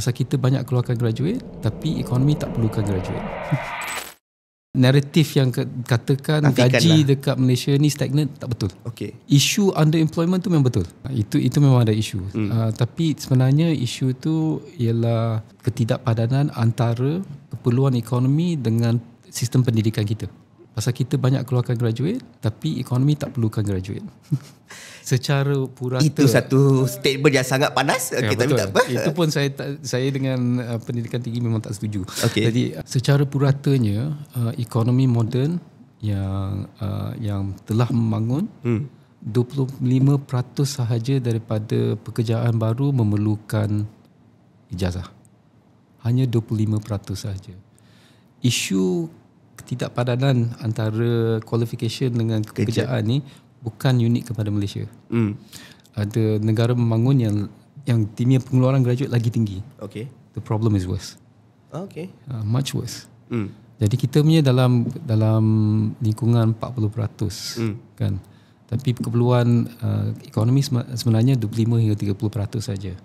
Pasal kita banyak keluarkan graduate tapi ekonomi tak perlukan graduate. Naratif yang katakan gaji dekat Malaysia ni stagnant tak betul. Okay. Isu underemployment tu memang betul. Itu memang ada isu. Tapi sebenarnya isu tu ialah ketidakpadanan antara keperluan ekonomi dengan sistem pendidikan kita. Pasal kita banyak keluarkan graduate tapi ekonomi tak perlukan graduate. Secara purata itu satu statement yang sangat panas. Okay, betul. tak apa. Itu pun saya dengan pendidikan tinggi memang tak setuju. Okay. Jadi secara puratanya ekonomi moden yang telah membangun 25% sahaja daripada pekerjaan baru memerlukan ijazah. Hanya 25% sahaja. Isu ketidakpadanan antara qualification dengan pekerjaan ni bukan unik kepada Malaysia. Ada negara membangun yang timnya pengeluaran graduate lagi tinggi. Okay. The problem is worse. Okay. Much worse. Jadi kita punya dalam lingkungan 40%, kan. Tapi keperluan ekonomi sebenarnya 25 hingga 30% saja.